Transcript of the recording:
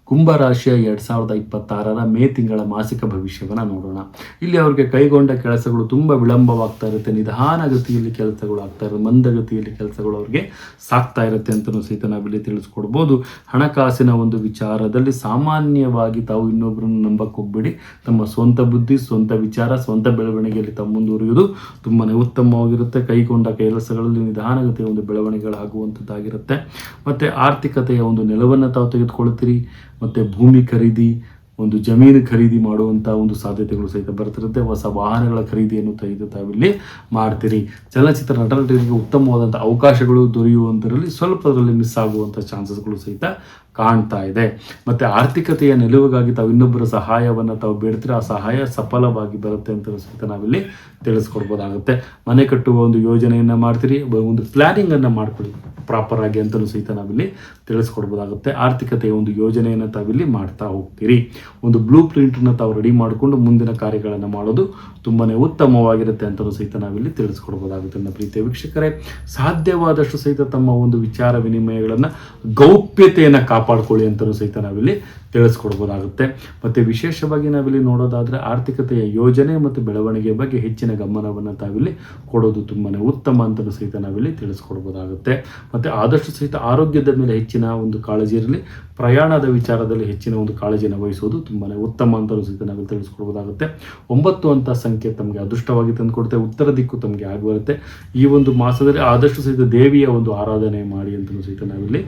ಕುಂಭರಾಶಿಯ 2026 ಮೇ ತಿಂಗಳ ಮಾಸಿಕ ಭವಿಷ್ಯವನ್ನು ನೋಡೋಣ. ಇಲ್ಲಿ ಅವರಿಗೆ ಕೈಗೊಂಡ ಕೆಲಸಗಳು ತುಂಬ ವಿಳಂಬವಾಗ್ತಾ ಇರುತ್ತೆ, ನಿಧಾನಗತಿಯಲ್ಲಿ ಕೆಲಸಗಳು ಆಗ್ತಾ ಇರುತ್ತೆ, ಮಂದಗತಿಯಲ್ಲಿ ಕೆಲಸಗಳು ಅವ್ರಿಗೆ ಸಾಕ್ತಾ ಇರುತ್ತೆ ಅಂತಲೂ ಸಹಿತ ನಾವಿಲ್ಲಿ ತಿಳಿಸ್ಕೊಡ್ಬೋದು. ಹಣಕಾಸಿನ ಒಂದು ವಿಚಾರದಲ್ಲಿ ಸಾಮಾನ್ಯವಾಗಿ ತಾವು ಇನ್ನೊಬ್ಬರನ್ನು ನಂಬಕ್ಕೆ ಹೋಗ್ಬೇಡಿ. ತಮ್ಮ ಸ್ವಂತ ಬುದ್ಧಿ, ಸ್ವಂತ ವಿಚಾರ, ಸ್ವಂತ ಬೆಳವಣಿಗೆಯಲ್ಲಿ ತಾವು ಮುಂದುವರಿಯುವುದು ತುಂಬಾ ಉತ್ತಮವಾಗಿರುತ್ತೆ. ಕೈಗೊಂಡ ಕೆಲಸಗಳಲ್ಲಿ ನಿಧಾನಗತಿಯ ಒಂದು ಬೆಳವಣಿಗೆಗಳಾಗುವಂಥದ್ದಾಗಿರುತ್ತೆ. ಮತ್ತು ಆರ್ಥಿಕತೆಯ ಒಂದು ನೆಲವನ್ನು ತಾವು ತೆಗೆದುಕೊಳ್ತೀರಿ. ಮತ್ತು ಭೂಮಿ ಖರೀದಿ, ಒಂದು ಜಮೀನು ಖರೀದಿ ಮಾಡುವಂಥ ಒಂದು ಸಾಧ್ಯತೆಗಳು ಸಹಿತ ಬರ್ತಿರುತ್ತೆ. ಹೊಸ ವಾಹನಗಳ ಖರೀದಿಯನ್ನು ತಾವಿಲ್ಲಿ ಮಾಡ್ತೀರಿ. ಚಲನಚಿತ್ರ ನಟರಿಗೆ ಉತ್ತಮವಾದಂಥ ಅವಕಾಶಗಳು ದೊರೆಯುವಂಥರಲ್ಲಿ ಸ್ವಲ್ಪದರಲ್ಲಿ ಮಿಸ್ ಆಗುವಂಥ ಚಾನ್ಸಸ್ಗಳು ಸಹಿತ ಕಾಣ್ತಾ ಇದೆ. ಮತ್ತು ಆರ್ಥಿಕತೆಯ ನಿಲುವಿಗಾಗಿ ತಾವು ಇನ್ನೊಬ್ಬರ ಸಹಾಯವನ್ನು ತಾವು ಬೇಡ್ತೀರ, ಆ ಸಹಾಯ ಸಫಲವಾಗಿ ಬರುತ್ತೆ ಅಂತ ಸಹಿತ ನಾವಿಲ್ಲಿ ತಿಳಿಸ್ಕೊಡ್ಬೋದಾಗುತ್ತೆ. ಮನೆ ಕಟ್ಟುವ ಒಂದು ಯೋಜನೆಯನ್ನು ಮಾಡ್ತೀರಿ, ಒಂದು ಪ್ಲ್ಯಾನಿಂಗನ್ನು ಮಾಡ್ಕೊಳ್ಳಿ ಪ್ರಾಪರ್ ಆಗಿ ಅಂತಲೂ ಸಹಿತ ನಾವಿಲ್ಲಿ ತಿಳಿಸ್ಕೊಡ್ಬೋದಾಗುತ್ತೆ. ಆರ್ಥಿಕತೆಯ ಒಂದು ಯೋಜನೆಯನ್ನು ತಾವಿಲ್ಲಿ ಮಾಡ್ತಾ ಹೋಗ್ತೀರಿ. ಒಂದು ಬ್ಲೂ ಪ್ರಿಂಟನ್ನು ತಾವು ರೆಡಿ ಮಾಡಿಕೊಂಡು ಮುಂದಿನ ಕಾರ್ಯಗಳನ್ನು ಮಾಡೋದು ತುಂಬಾ ಉತ್ತಮವಾಗಿರುತ್ತೆ ಅಂತಲೂ ಸಹಿತ ನಾವಿಲ್ಲಿ ತಿಳಿಸ್ಕೊಡ್ಬೋದಾಗುತ್ತೆ. ನನ್ನ ಪ್ರೀತಿಯ ವೀಕ್ಷಕರೇ, ಸಾಧ್ಯವಾದಷ್ಟು ಸಹಿತ ತಮ್ಮ ಒಂದು ವಿಚಾರ ವಿನಿಮಯಗಳನ್ನು ಗೌಪ್ಯತೆಯನ್ನು ಕಾಪಾಡ್ಕೊಳ್ಳಿ ಅಂತಲೂ ಸಹಿತ ನಾವಿಲ್ಲಿ ತಿಳಿಸ್ಕೊಡ್ಬೋದಾಗುತ್ತೆ. ಮತ್ತು ವಿಶೇಷವಾಗಿ ನಾವಿಲ್ಲಿ ನೋಡೋದಾದರೆ ಆರ್ಥಿಕತೆಯ ಯೋಜನೆ ಮತ್ತು ಬೆಳವಣಿಗೆ ಬಗ್ಗೆ ಹೆಚ್ಚಿನ ಗಮನವನ್ನು ತಾವಿಲ್ಲಿ ಕೊಡೋದು ತುಂಬಾ ಉತ್ತಮ ಅಂತಲೂ ಸಹಿತ ನಾವಿಲ್ಲಿ ತಿಳಿಸ್ಕೊಡ್ಬೋದಾಗುತ್ತೆ. ಮತ್ತು ಆದಷ್ಟು ಸಹಿತ ಆರೋಗ್ಯದ ಮೇಲೆ ಹೆಚ್ಚಿನ ಒಂದು ಕಾಳಜಿ ಇರಲಿ, ಪ್ರಯಾಣದ ವಿಚಾರದಲ್ಲಿ ಹೆಚ್ಚಿನ ಒಂದು ಕಾಳಜಿಯನ್ನು ವಹಿಸೋದು ತುಂಬಾ ಉತ್ತಮ ಅಂತಲೂ ಸಹಿತ ನಾವಿಲ್ಲಿ ತಿಳಿಸ್ಕೊಡ್ಬೋದಾಗುತ್ತೆ. 9 ಅಂತ ಸಂಖ್ಯೆ ತಮಗೆ ಅದೃಷ್ಟವಾಗಿ ತಂದುಕೊಡುತ್ತೆ. ಉತ್ತರ ದಿಕ್ಕು ತಮಗೆ ಆಗಿ ಬರುತ್ತೆ. ಈ ಒಂದು ಮಾಸದಲ್ಲಿ ಆದಷ್ಟು ಸಹಿತ ದೇವಿಯ ಒಂದು ಆರಾಧನೆ ಮಾಡಿ ಅಂತಲೂ ಸಹಿತ ನಾವಿಲ್ಲಿ